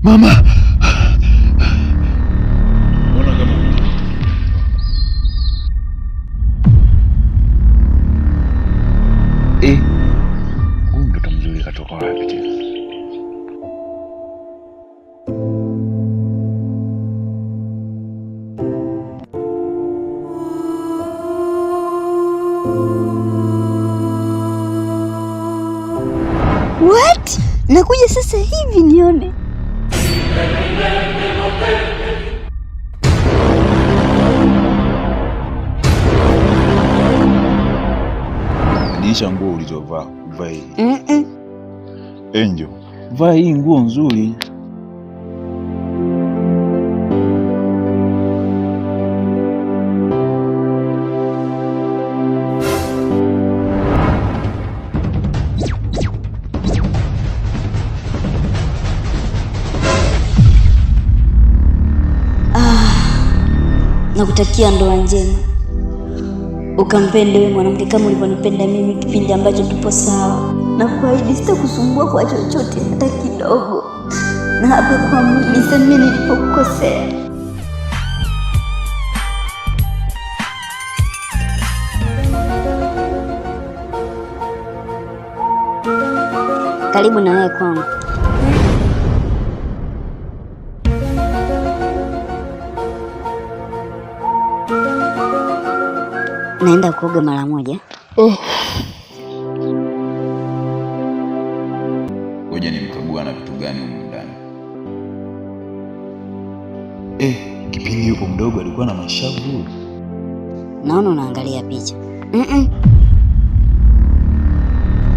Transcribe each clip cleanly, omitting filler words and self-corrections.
Mama. Mbona kama huyu mtoto mzuri katoka wapi tena? What? Nakuja sasa hivi nione. Badilisha nguo ulizovaa, vaa hii. Angel, vaa hii nguo nzuri. Nakutakia ndoa njema. Ukampende wewe mwanamke kama ulivyonipenda mimi kipindi ambacho tupo sawa. Na kuahidi sitakusumbua kwa chochote hata kidogo. Na hapa kwa mimi nisamee nilipokukosea. Karibu na wewe kwangu. Naenda kuoga mara moja. Ngoja nimkagua na vitu gani huko ndani. Kipindi yuko mdogo alikuwa na mashavu. Naona unaangalia picha.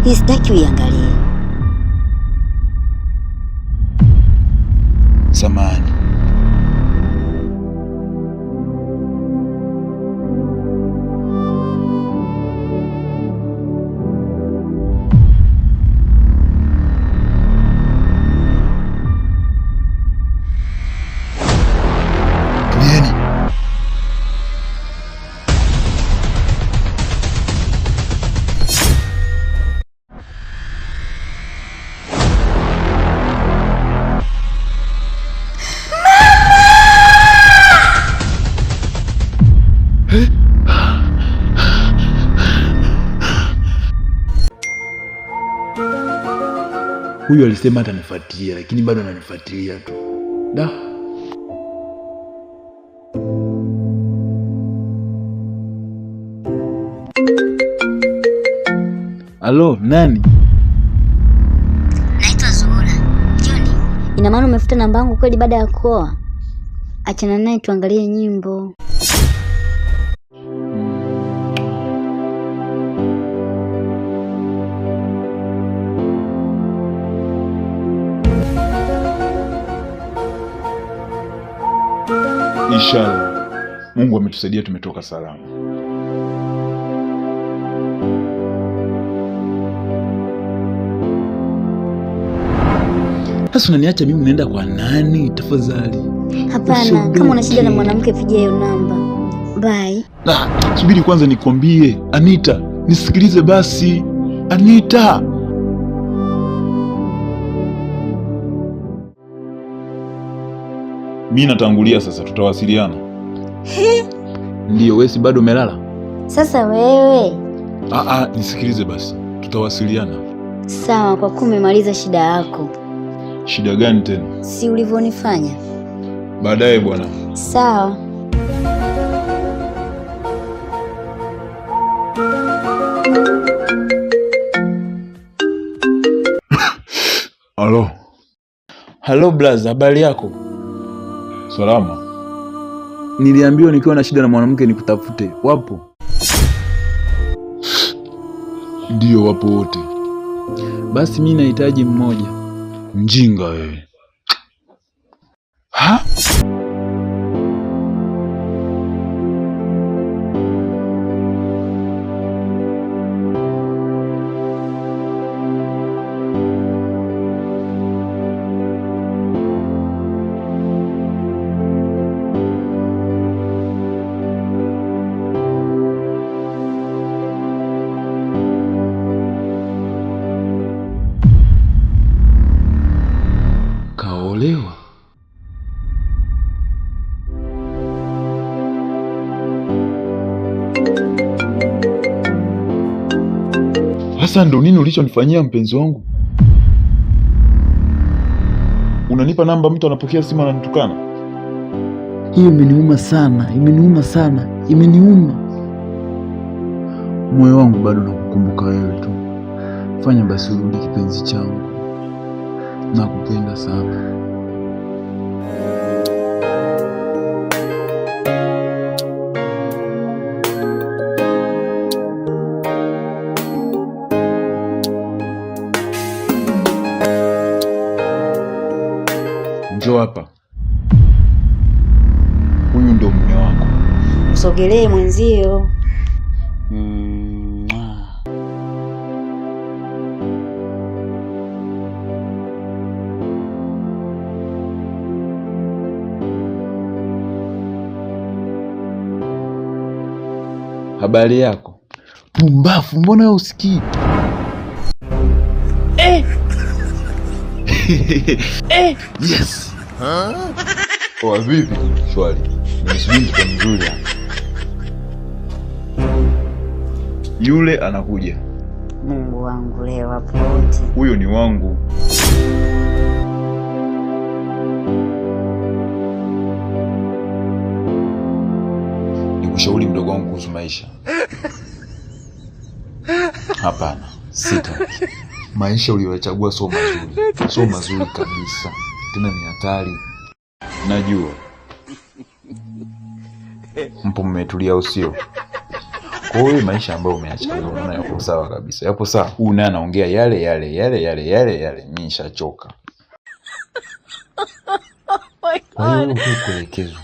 Hii sitaki uiangalie. Samahani. Huyu alisema atanifuatilia lakini bado ananifuatilia tu. Da. Halo, nani? Naitwa Zuhura. Joni, ina maana umefuta namba yangu kweli baada ya kuoa? Achana naye tuangalie nyimbo. Inshallah. Mungu ametusaidia tumetoka salama. Sasa unaniacha mimi unaenda kwa nani tafadhali? Hapana, kama una shida na mwanamke pigia hiyo namba. Bye. Subiri kwanza nikwambie, Anita, nisikilize basi. Anita. Mimi natangulia sasa, tutawasiliana. Ndio, wewe si bado umelala? Sasa wewe. Nisikilize basi. Tutawasiliana. Sawa, kwa kuwa umemaliza shida yako. Shida gani tena? Si ulivyonifanya. Baadaye bwana. Sawa. Halo. Halo blaza, habari yako? Salama. Niliambiwa nikiwa na shida na mwanamke nikutafute. Wapo? Ndio, wapo wote. Basi mimi nahitaji mmoja. Mjinga wewe. Kaolewa? Sasa ndo nini ulichonifanyia mpenzi wangu? Unanipa namba, mtu anapokea simu ananitukana. Hiyo imeniuma sana, imeniuma sana, imeniuma. Moyo wangu bado nakukumbuka wewe tu. Fanya basi urudi kipenzi changu. Nakupenda sana. Njoo hapa. Huyu ndo mume wako. Msogelee mwenzio. Habari yako? Pumbafu, mbona usikii? Yes. Oa vipi? Shwari. Nimesubiri mtoto mzuri hapa. Yule anakuja. Mungu wangu leo hapo wote. Huyo ni wangu. Nikushauri mdogo wangu kuhusu maisha. Hapana, sitaki. Maisha uliyochagua sio mazuri. Sio mazuri kabisa. Tena ni hatari. Najua. Mpo mmetulia usio. Kwa hiyo maisha ambayo umeachagua unaona yako sawa kabisa. Yapo sawa. Huyu naye anaongea yale. Mimi nishachoka. Kwa hiyo kuelekezwa.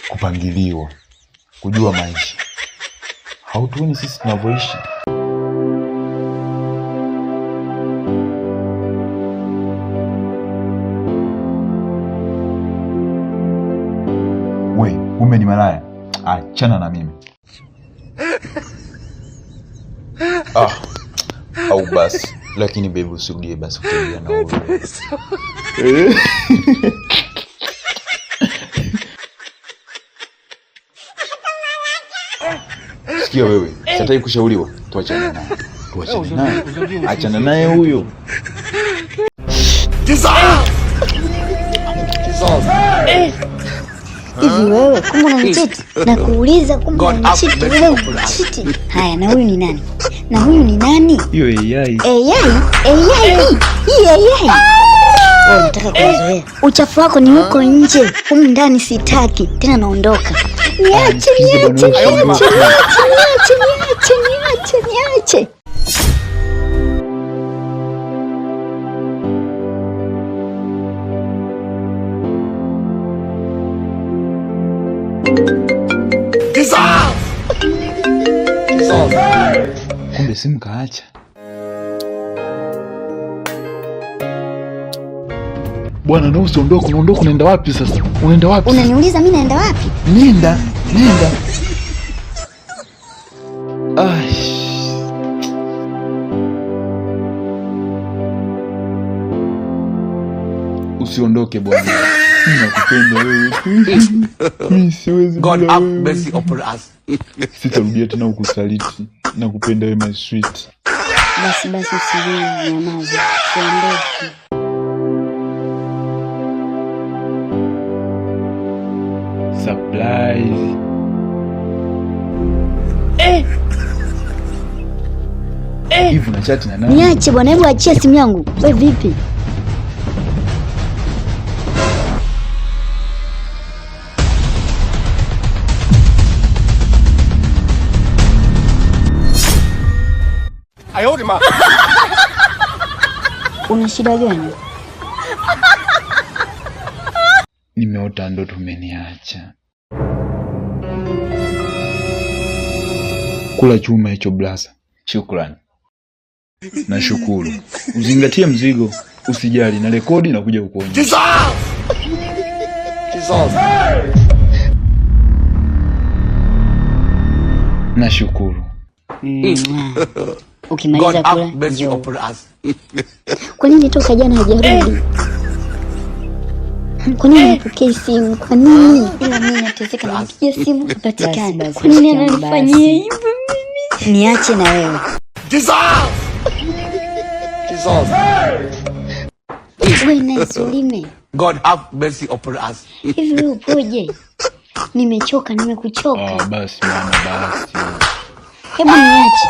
Kupangiliwa. Kujua maisha. Hautuoni sisi tunavyoishi. We, ume ni malaya. Achana na mimi. Au basi. Lakini baby usirudie basi kutembea na wewe. Sikia wewe, sitaki kushauriwa. Tuachane naye. Achana naye huyo. Hivi wewe kumbe unanichiti? Na kuuliza kumbe unanichiti wewe unanichiti. Haya, na huyu ni nani? Na huyu ni nani? Hiyo AI. AI. Wewe unataka kuzoea. Uchafu wako ni huko nje. Humu ndani sitaki. Tena naondoka. Niache. Kumbe simu kaacha. Bwana, na usiondoke, unaondoka unaenda wapi sasa? Unaenda wapi? Unaniuliza mimi naenda wapi? Nenda. Usiondoke bwana. Nakupenda wewe. Mimi siwezi. God have mercy upon us. Sitarudia tena kukusaliti. Nakupenda wewe my sweet. Basi usilie, nyamaza. Usiondoke. Surprise. Hivi na chat na nani? Niache bwana, hebu achia simu yangu. Wewe vipi? Ayodima. Una shida gani? Nimeota ndoto umeniacha. Kula chuma hicho blaza. Shukrani. Nashukuru. Uzingatie mzigo, usijali na rekodi na kuja kukuonyesha. Jesus. Nashukuru. Ukimaliza kula. Kwa nini toka jana hajarudi? Kwa nini anapokea simu? Kwa nini? Ila mimi nateseka na kupigia simu hapatikani. Kwa nini ananifanyia hivyo mimi? Niache na wewe. Jesus! Jesus! Wewe na Sulime. God have mercy upon us. Hivi wewe upoje? Nimechoka, nimekuchoka. Basi mama, basi. Hebu niache.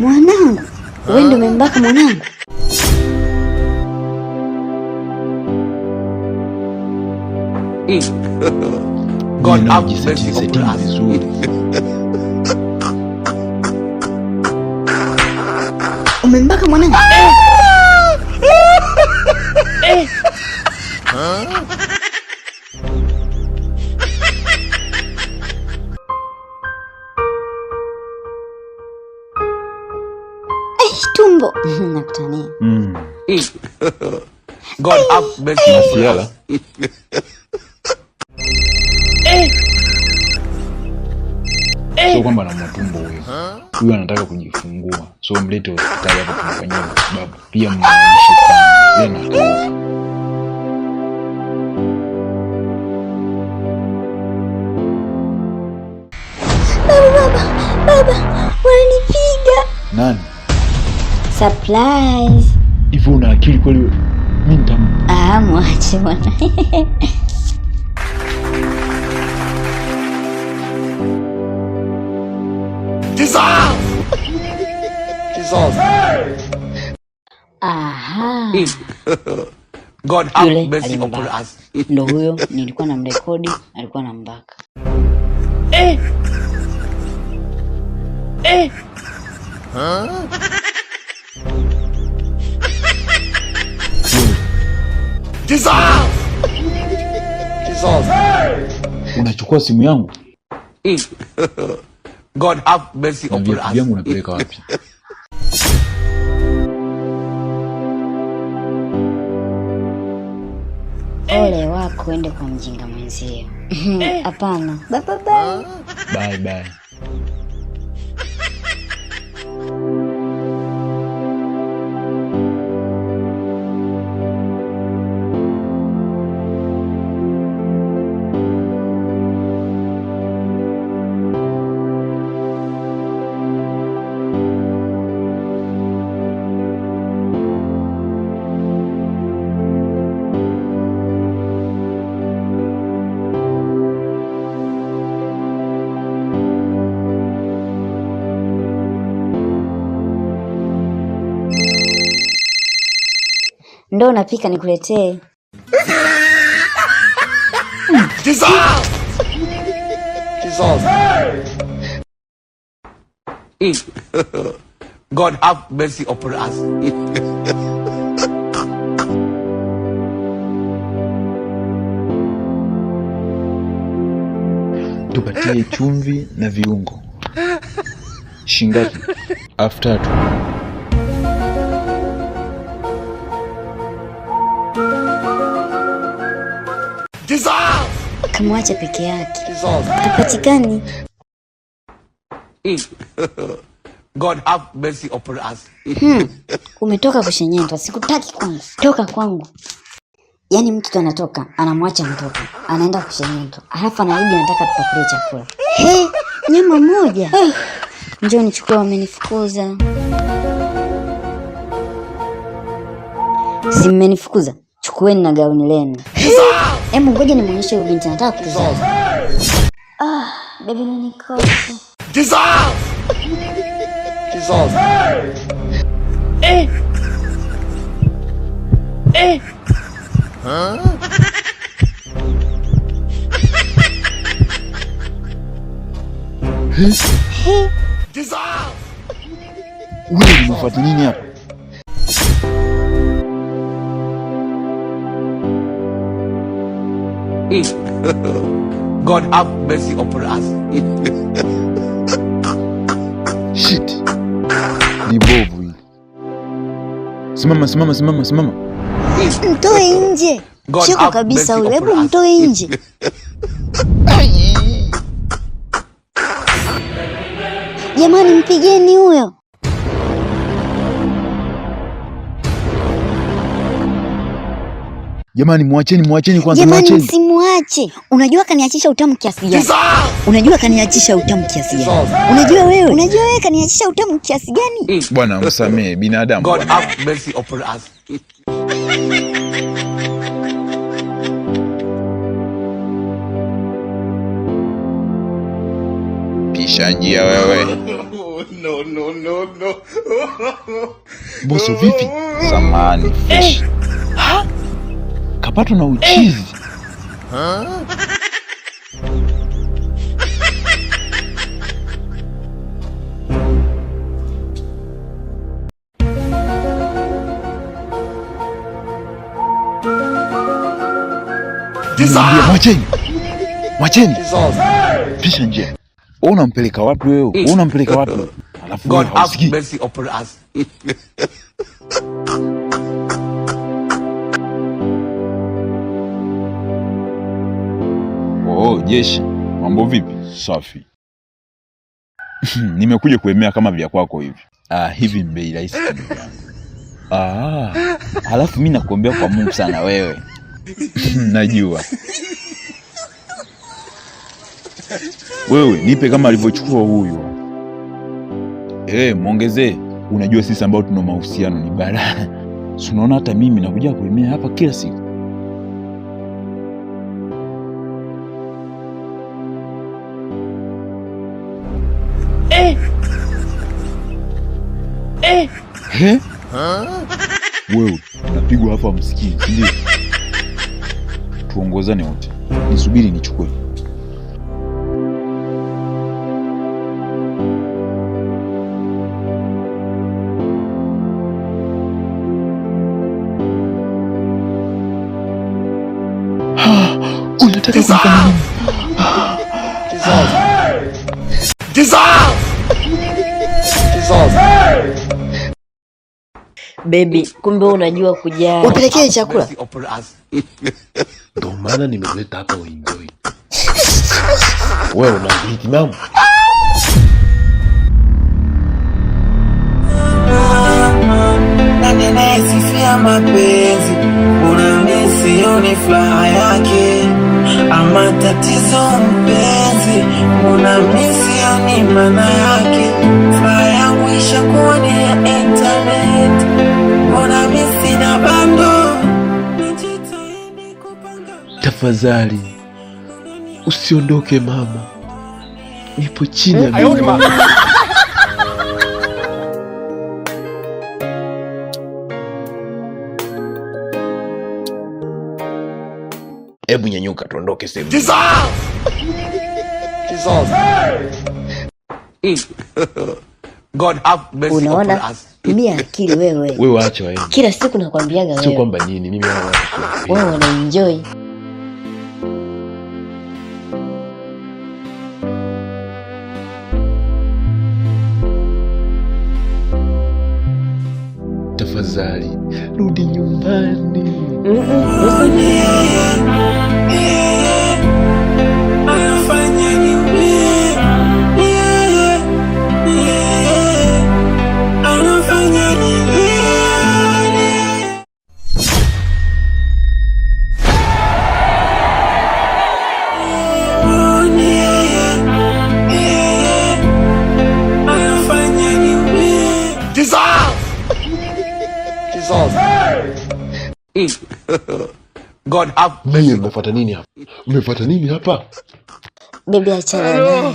Mwanangu, wewe ndio umembaka mwanangu? God have mercy upon us. Umembaka mwanangu? Tumbo. Nakutania. God have mercy upon us. Sio kwamba na matumbo huyo. Huyo anataka kujifungua. So mlete hospitali hapo kumfanyia matibabu. Pia mnaisha sana. Yeye anataka. Baba, wananipiga. Nani? Surprise. Hivyo una akili kweli wewe? Mimi nitamu. Mwache bwana. Jesus! Jesus! Aha. God have mercy upon us. Ndio huyo nilikuwa na mrekodi, alikuwa na mbaka. Jesus! Jesus! Unachukua simu yangu? God have mercy upon Viatu us. vyangu unapeleka wapi? Ole wako ende kwa mjinga mwenzio. Hapana. Bye. Bye. Ndo napika nikuletee. Jesus! Jesus! God have mercy upon us. Tupatie chumvi na viungo. Shingapi? 3. Jesus! Kamwacha peke yake. Jesus! Hapatikani. God have mercy upon us. Umetoka kushenyetwa, sikutaki kwangu. Toka kwangu. Yaani mtu anatoka, anamwacha mtoto, anaenda kushenyetwa. Halafu anarudi anataka tupakulie chakula. Nyama moja. Njoo nichukue, wamenifukuza. Si mmenifukuza? Chukueni na gauni lenu. Hebu ngoja nimuonyeshe huyu binti anataka kutuzaa. Baby unanikosha. Jesus! Jesus! Jesus! Wewe unafuata nini hapa? God have mercy upon us. Shit. Ni bovu hili. Simama. Mtoe nje. Cheko kabisa huyo. Hebu mtoe nje. Jamani, mpigeni huyo. Jamani muacheni kwanza, Jamani muacheni. msimuache. Unajua kaniachisha utamu kiasi gani? Unajua kaniachisha utamu kiasi gani? Unajua wewe kaniachisha utamu kiasi gani? Bwana msamee binadamu. God have mercy upon us. Pisha njia wewe. No. Boso vipi? Samani fish. Kapatwa na uchizi. Mwacheni. Pisha njia. Unampeleka wapi wewe? Unampeleka wapi? Alafu God have mercy upon us. Oh, Jeshi. Mambo vipi? Safi. Nimekuja kuemea kama vya kwako hivi. Hivi mbei rahisi kidogo. Halafu mimi nakuombea kwa Mungu sana wewe. Najua. Wewe nipe kama alivyochukua huyu. Muongezee. Unajua sisi ambao tuna mahusiano ni balaa. Si unaona hata mimi nakuja kuemea hapa kila siku. Wewe tunapigwa hapa msikini, ndio. Tuongozane wote. Nisubiri nichukue. Unataka kunifanya nini? Baby, kumbe unajua kujaa. Wapelekee chakula. Ndio maana nimeleta hapa uenjoy. Wewe unahiti mama. Nani anayesifia mapenzi? Unamisioni furaha yake, ama tatizo mpenzi? Unamisioni maana yake? Furaha yangu ishakuwa ni ya internet, unamisi na bando. Tafadhali usiondoke mama, nipo chini ya miguu. Hebu nyanyuka tuondoke sehemu. God have mercy upon Unaona? us. Tumia akili wewe. Wewe acha waende. Kila siku nakwambiaga Sio wewe. kwamba nini mimi hawa watu. Wewe unaenjoy. Tafadhali rudi nyumbani. Anafanya nini? Anafanya nini? Anafanya nini? God have Mimi mmefuata nini hapa? Mmefuata nini hapa? Baby achana naye.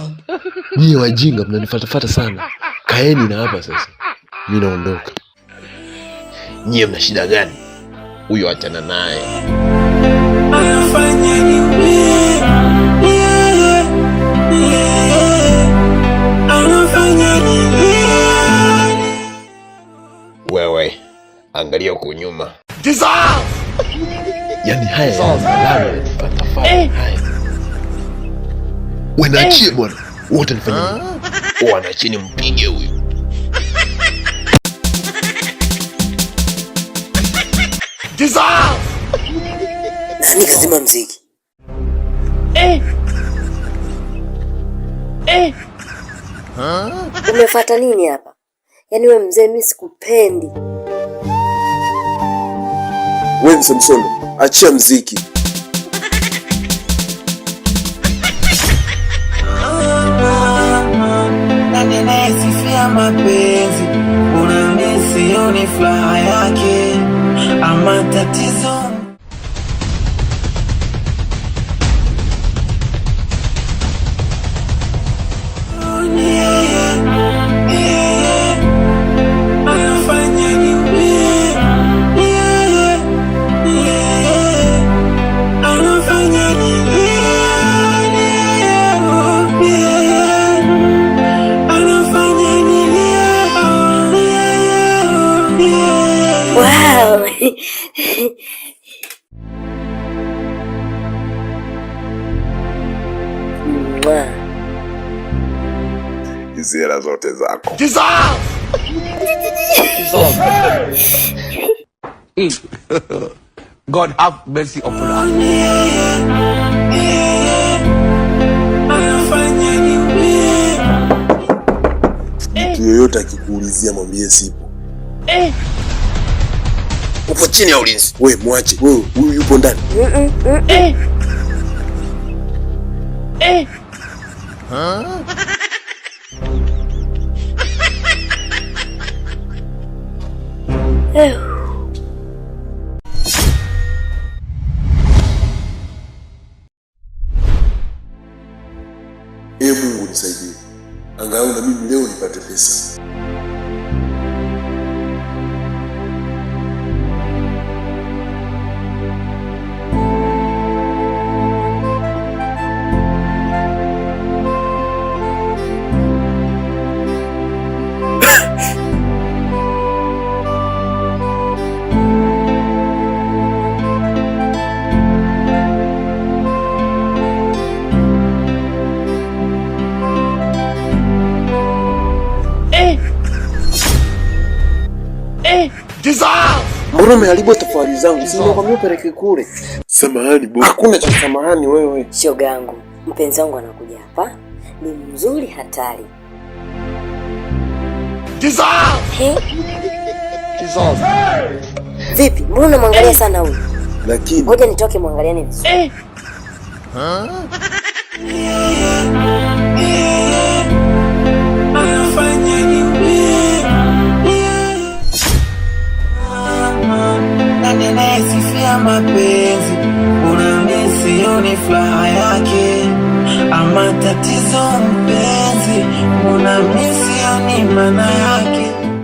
Nyie wajinga mnanifuatafuata sana. Kaeni na hapa sasa. Mimi naondoka. Nyie mna shida gani? Huyo achana naye. Anafanya nini? Anafanya nini? Wewe angalia huko nyuma. Yaani haya yananifuatafuata. Haya. Wewe niachie bwana. Wote nifanye nini? Wanaacheni mpige huyu. Nani kazima mziki? Umefuata nini hapa? Yaani wewe mzee, mimi sikupendi. Wewe Msomsondo. Achia mziki. Sifia mapenzi, unamisioni furaha yake ama tatizo. Hizi hela zote zako. God have mercy upon us. Mtu yoyote akikuulizia mwambie sipo. Upo chini ya ulinzi. Wewe mwache. Wewe huyu yupo ndani. Mungu nisaidie. Angalau na mimi leo nipate pesa. Mbona umeharibu tofali zangu? Si nimekwambia upeleke kule. Samahani bwana. Hakuna cha samahani wewe. Shoga yangu, mpenzi wangu anakuja hapa. Ni mzuri hatari. Vipi? Mbona unamwangalia sana huyu? Lakini ngoja nitoke muangaliane vizuri. Sifia mapenzi, unamisioni furaha yake ama tatizo mpenzi, unamisioni maana yake.